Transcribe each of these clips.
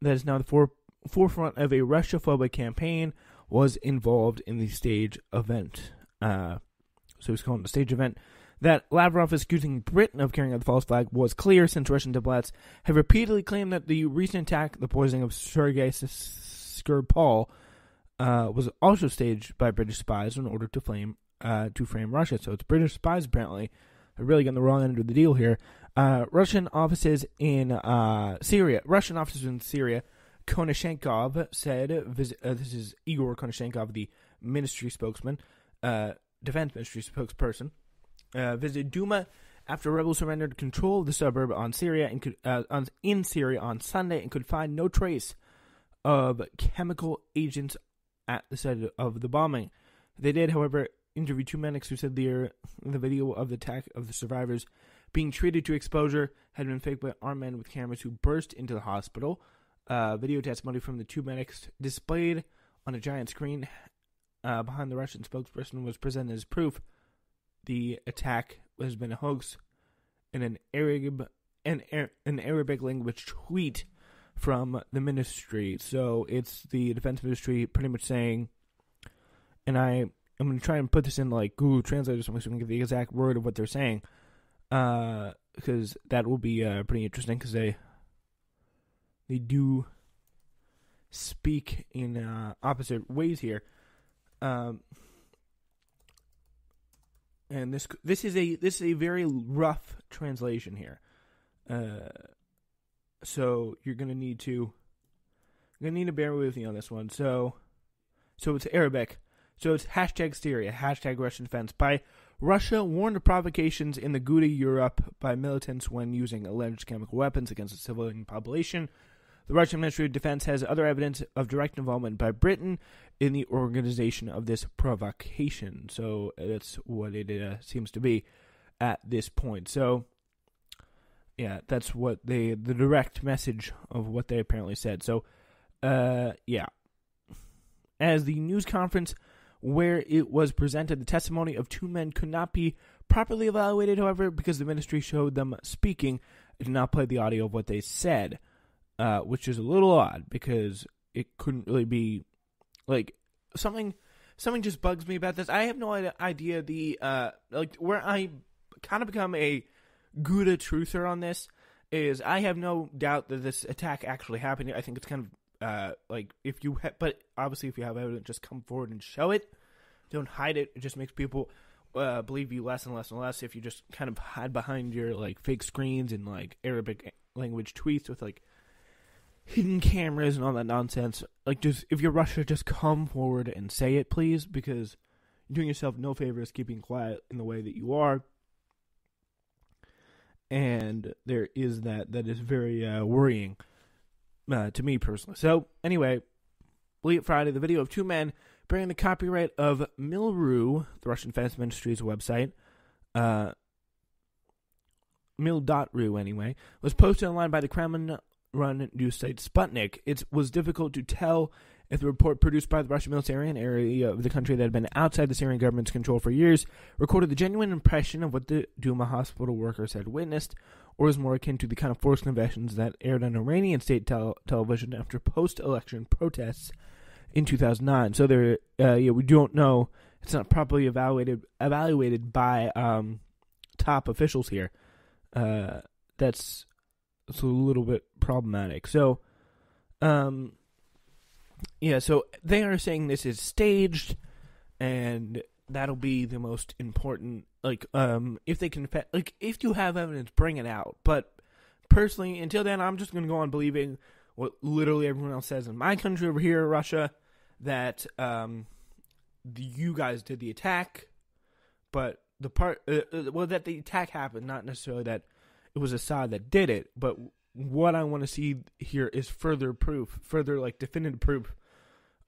that is now the forefront of a Russia-phobic campaign was involved in the stage event. So he's calling it a stage event. That Lavrov is accusing Britain of carrying out the false flag was clear, since Russian diplomats have repeatedly claimed that the recent attack, the poisoning of Sergei Skripal, was also staged by British spies in order to frame Russia. So it's British spies, apparently. They're really getting the wrong end of the deal here. Russian offices in Syria, Konashenkov said, this is Igor Konashenkov, the ministry spokesman, defense ministry spokesperson, visited Duma after rebels surrendered control of the suburb in Syria on Sunday and could find no trace of chemical agents at the site of the bombing. They did, however, interview two medics who said the video of the attack of the survivors being treated to exposure had been faked by armed men with cameras who burst into the hospital. Video testimony from the two medics displayed on a giant screen behind the Russian spokesperson was presented as proof the attack has been a hoax in an Arabic language tweet from the ministry. So it's the defense ministry pretty much saying, and I'm going to try and put this in like Google Translate or something so we can get the exact word of what they're saying, because that will be pretty interesting, because they do speak in opposite ways here. And this is a very rough translation here. So you're gonna need to bear with me on this one. So it's Arabic. So it's #Syria, #Russian defense. By Russia warned of provocations in the Ghouta Europe by militants when using alleged chemical weapons against the civilian population. The Russian Ministry of Defense has other evidence of direct involvement by Britain in the organization of this provocation. So that's what it seems to be at this point. So, yeah, that's what the direct message of what they apparently said. So, yeah. As the news conference where it was presented, the testimony of two men could not be properly evaluated, however, because the ministry showed them speaking and did not play the audio of what they said. Which is a little odd, because it couldn't really be, like, something just bugs me about this. I have no idea where I kind of become a Ghouta truther on this is I have no doubt that this attack actually happened. I think it's kind of, but obviously if you have evidence, just come forward and show it. Don't hide it. It just makes people believe you less and less and less if you just kind of hide behind your, like, fake screens and, like, Arabic language tweets with, like, hidden cameras and all that nonsense. Like, just if you're Russia, just come forward and say it, please, because you're doing yourself no favors keeping quiet in the way that you are. And there is that is very worrying to me personally. So, anyway, late Friday, the video of two men bearing the copyright of Mil.ru, the Russian Defense Ministry's website, Mil.ru anyway, was posted online by the Kremlin-run news site Sputnik. It was difficult to tell if the report produced by the Russian military, an area of the country that had been outside the Syrian government's control for years, recorded the genuine impression of what the Duma hospital workers had witnessed, or was more akin to the kind of forced confessions that aired on Iranian state television after post-election protests in 2009. So we don't know. It's not properly evaluated by top officials here. That's a little bit problematic. So, so they are saying this is staged, and that'll be the most important. Like, if they confess, like, if you have evidence, bring it out. But personally, until then, I'm just going to go on believing what literally everyone else says in my country over here, Russia, that you guys did the attack, but that the attack happened, not necessarily that it was Assad that did it, but what I want to see here is further proof, like definitive proof,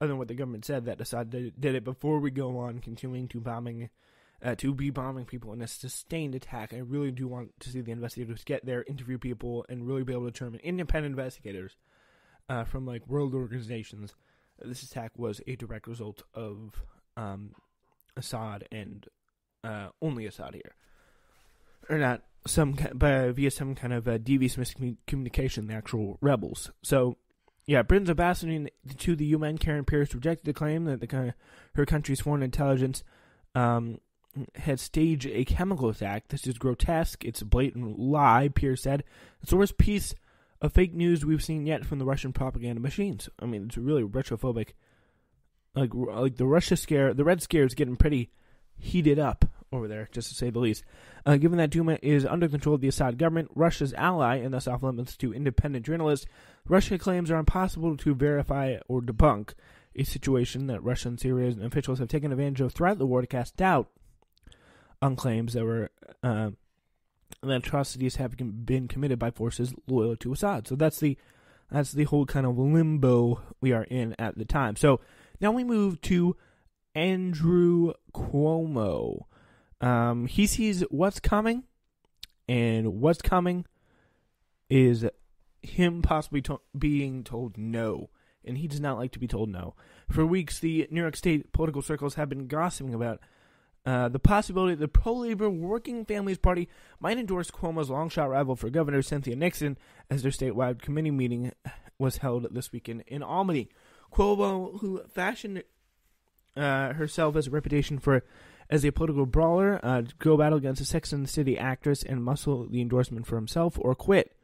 other than what the government said, that Assad did it, before we go on continuing to be bombing people in a sustained attack. I really do want to see the investigators get there, interview people, and really be able to determine, independent investigators from, like, world organizations, this attack was a direct result of Assad and only Assad here, or not via some kind of devious miscommunication, the actual rebels. So, Britain's ambassador to the UN, Karen Pierce, rejected the claim that her country's foreign intelligence had staged a chemical attack. This is grotesque. It's a blatant lie, Pierce said. It's the worst piece of fake news we've seen yet from the Russian propaganda machines. I mean, it's really Russophobic. Like the Russia scare, the Red Scare is getting pretty heated up over there, just to say the least. Given that Duma is under control of the Assad government, Russia's ally, and thus off limits to independent journalists, Russia claims are impossible to verify or debunk, a situation that Russian and Syrian officials have taken advantage of throughout the war to cast doubt on claims that atrocities have been committed by forces loyal to Assad. So that's the whole kind of limbo we are in at the time. So now we move to Andrew Cuomo. He sees what's coming, and what's coming is him possibly being told no, and he does not like to be told no. For weeks, the New York State political circles have been gossiping about the possibility that the pro-labor Working Families Party might endorse Cuomo's long-shot rival for governor, Cynthia Nixon, as their statewide committee meeting was held this weekend in Albany. Cuomo, who fashioned herself as a reputation as a political brawler, go battle against a Sex and the City actress and muscle the endorsement for himself or quit.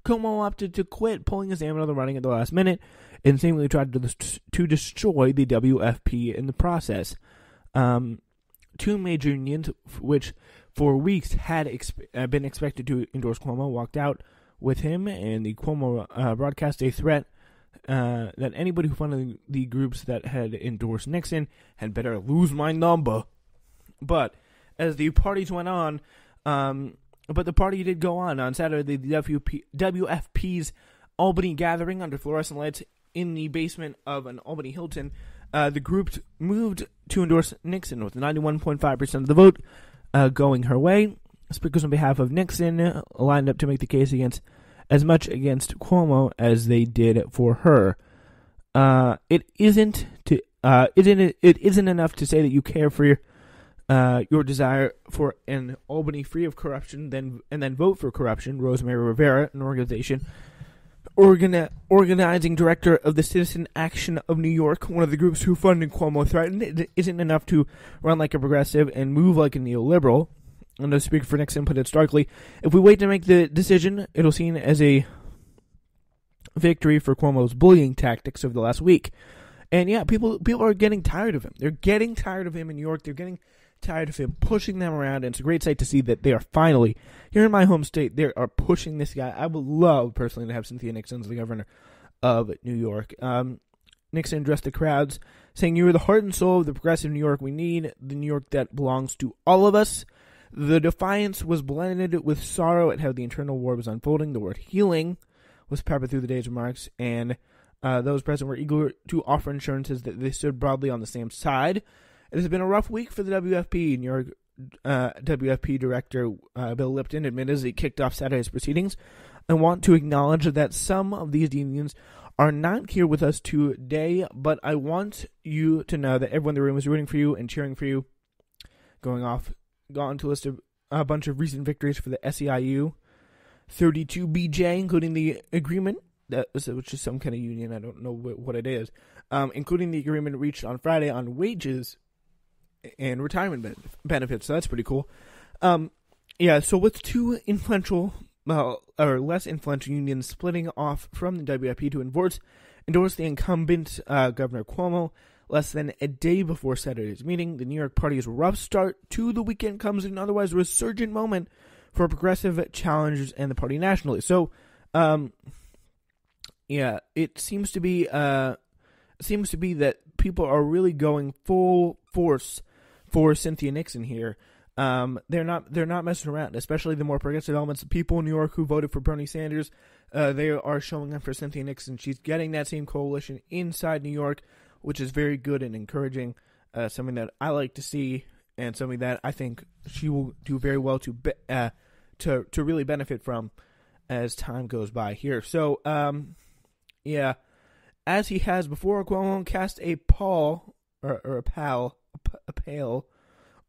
Cuomo opted to quit, pulling his name out of the running at the last minute, and seemingly tried to destroy the WFP in the process. Two major unions, which for weeks had been expected to endorse Cuomo, walked out with him, and the Cuomo broadcast a threat that anybody who funded the groups that had endorsed Nixon had better lose my number. But as the parties went on, but the party did go on. On Saturday, the WFP's Albany gathering under fluorescent lights in the basement of an Albany Hilton, the group moved to endorse Nixon with 91.5% of the vote going her way. Speakers on behalf of Nixon lined up to make the case as much against Cuomo as they did for her. It isn't enough to say that you care for your desire for an Albany free of corruption, and then vote for corruption. Rosemary Rivera, an organizing director of the Citizen Action of New York, one of the groups who funded Cuomo, threatened it isn't enough to run like a progressive and move like a neoliberal. And the speaker for Nixon put it starkly: if we wait to make the decision, it'll seen as a victory for Cuomo's bullying tactics over the last week. And yeah, people are getting tired of him. They're getting tired of him in New York. They're getting tired of him pushing them around, and it's a great sight to see that they are finally, here in my home state, they are pushing this guy. I would love, personally, to have Cynthia Nixon as the governor of New York. Nixon addressed the crowds, saying, "You are the heart and soul of the progressive New York we need, the New York that belongs to all of us." The defiance was blended with sorrow at how the internal war was unfolding. The word healing was peppered through the day's remarks, and those present were eager to offer assurances that they stood broadly on the same side. It has been a rough week for the WFP. New York WFP director Bill Lipton admitted as he kicked off Saturday's proceedings, "I want to acknowledge that some of these unions are not here with us today, but I want you to know that everyone in the room is rooting for you and cheering for you." Going on to list a bunch of recent victories for the SEIU, 32BJ, including the agreement, which is some kind of union, I don't know what it is, including the agreement reached on Friday on wages and retirement benefits. So that's pretty cool. So with two influential, or less influential unions splitting off from the WFP to endorse the incumbent Governor Cuomo less than a day before Saturday's meeting, the New York Party's rough start to the weekend comes in an otherwise resurgent moment for progressive challengers and the party nationally. So, it seems to be that people are really going full force for Cynthia Nixon here. They're not messing around, especially the more progressive elements. The people in New York who voted for Bernie Sanders, they are showing up for Cynthia Nixon. She's getting that same coalition inside New York, which is very good and encouraging. Something that I like to see, and something that I think she will do very well to really benefit from as time goes by here. So, as he has before, Cuomo cast a pall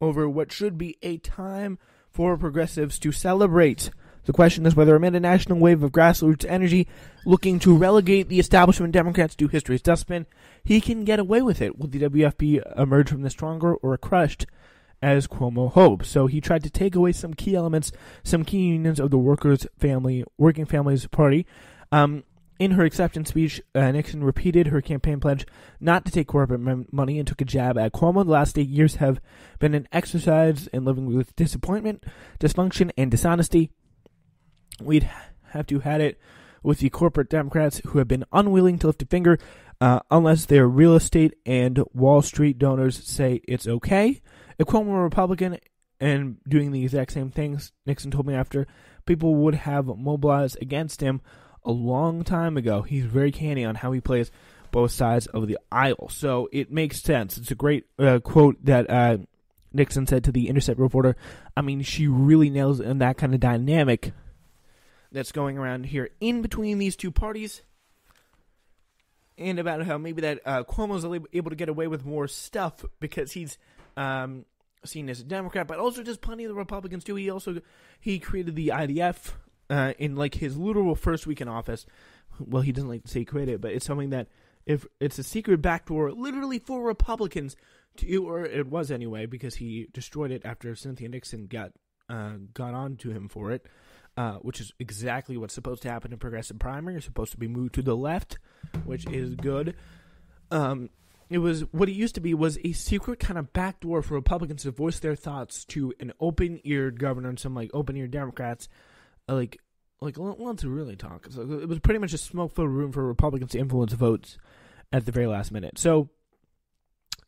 over what should be a time for progressives to celebrate The question is whether amid a national wave of grassroots energy looking to relegate the establishment Democrats to history's dustbin, he can get away with it. Will the WFP emerge from this stronger or crushed, as Cuomo hopes? So he tried to take away some key elements, some key unions of the Working Families Party. In her acceptance speech, Nixon repeated her campaign pledge not to take corporate money and took a jab at Cuomo. The last 8 years have been an exercise in living with disappointment, dysfunction, and dishonesty. We'd have to had it with the corporate Democrats who have been unwilling to lift a finger unless their real estate and Wall Street donors say it's okay. If Cuomo were a Republican and doing the exact same things, Nixon told me after, people would have mobilized against him a long time ago. He's very canny on how he plays both sides of the aisle. So it makes sense. It's a great quote that Nixon said to the Intercept reporter. I mean, she really nails in that kind of dynamic that's going around here in between these two parties, and about how maybe that Cuomo's able to get away with more stuff because he's seen as a Democrat, but also just plenty of the Republicans do. He created the IDF in like his literal first week in office. Well, he doesn't like to say he created it, but it's something that if it's a secret backdoor literally for Republicans to, or it was anyway, because he destroyed it after Cynthia Nixon got on to him for it. Which is exactly what's supposed to happen in progressive primary. You're supposed to be moved to the left, which is good. It was what it used to be was a secret kind of backdoor for Republicans to voice their thoughts to an open-eared governor and some like open-eared Democrats. Like let's really talk. So it was pretty much a smoke-filled room for Republicans to influence votes at the very last minute. So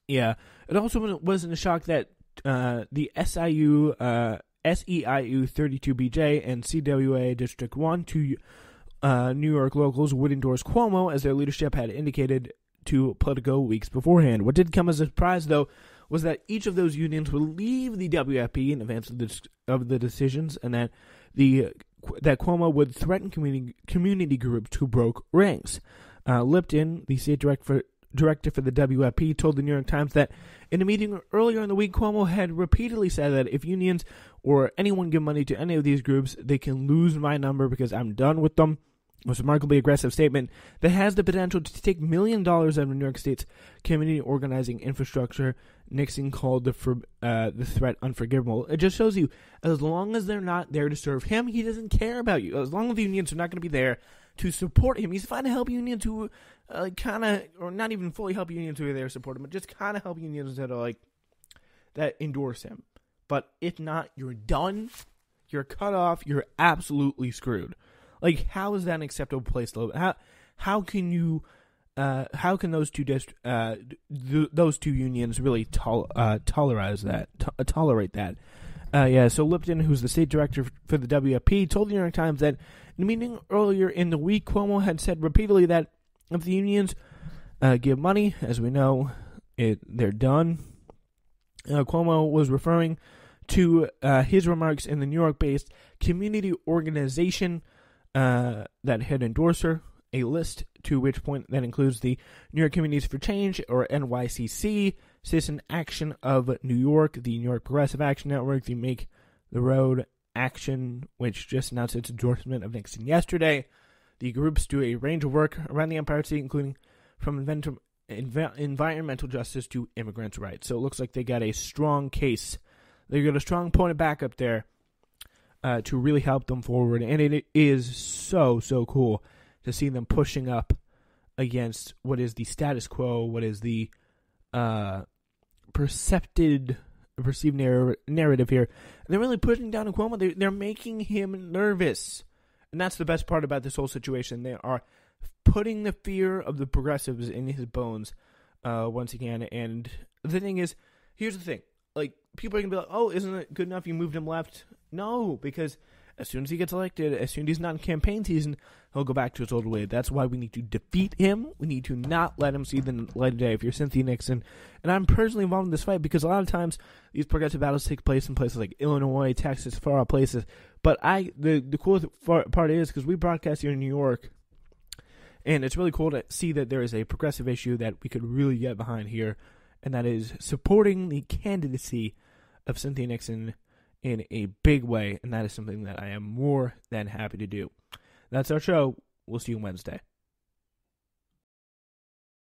yeah, it also wasn't a shock that the SEIU 32BJ and CWA District 1, two New York locals, would endorse Cuomo as their leadership had indicated to Politico weeks beforehand. What did come as a surprise, though, was that each of those unions would leave the WFP in advance of the decisions, and that Cuomo would threaten community groups who broke ranks. Lipton, the state director for the WFP, told the New York Times that in a meeting earlier in the week, Cuomo had repeatedly said that if unions or anyone give money to any of these groups, they can lose my number because I'm done with them. It was a remarkably aggressive statement that has the potential to take $1 million out of New York State's community organizing infrastructure. Nixon called the threat unforgivable. It just shows you, as long as they're not there to serve him, he doesn't care about you. As long as the unions are not going to be there to support him, he's fine to help unions who kind of, or not even fully help unions who are there to support him, but just kind of help unions that are that endorse him. But if not, you're done. You're cut off. You're absolutely screwed. How is that an acceptable place to live? How can you? How can those two unions really tolerate that? So Lipton, who's the state director for the WFP, told the New York Times that in a meeting earlier in the week, Cuomo had said repeatedly that if the unions give money, as we know, they're done. Cuomo was referring to his remarks in the New York-based community organization that had endorsed her, a list to which point that includes the New York Communities for Change, or NYCC, Citizen Action of New York, the New York Progressive Action Network, the Make the Road Action, which just announced its endorsement of Nixon yesterday. The groups do a range of work around the Empire State, including from environmental justice to immigrants' rights. So it looks like they got a strong case. They got a strong point of backup there to really help them forward. And it is so cool to see them pushing up against what is the status quo, what is the perceived narrative here. And they're really pushing down on Cuomo. They're making him nervous. And that's the best part about this whole situation. They are putting the fear of the progressives in his bones once again. And the thing is, here's the thing. People are going to be like, oh, isn't it good enough you moved him left? No, because as soon as he gets elected, as soon as he's not in campaign season, he'll go back to his old way. That's why we need to defeat him. We need to not let him see the light of day. If you're Cynthia Nixon, and I'm personally involved in this fight because a lot of times these progressive battles take place in places like Illinois, Texas, far out places. But the cool part is, because we broadcast here in New York, and it's really cool to see that there is a progressive issue that we could really get behind here, and that is supporting the candidacy of Cynthia Nixon in a big way, and that is something that I am more than happy to do. That's our show. We'll see you Wednesday.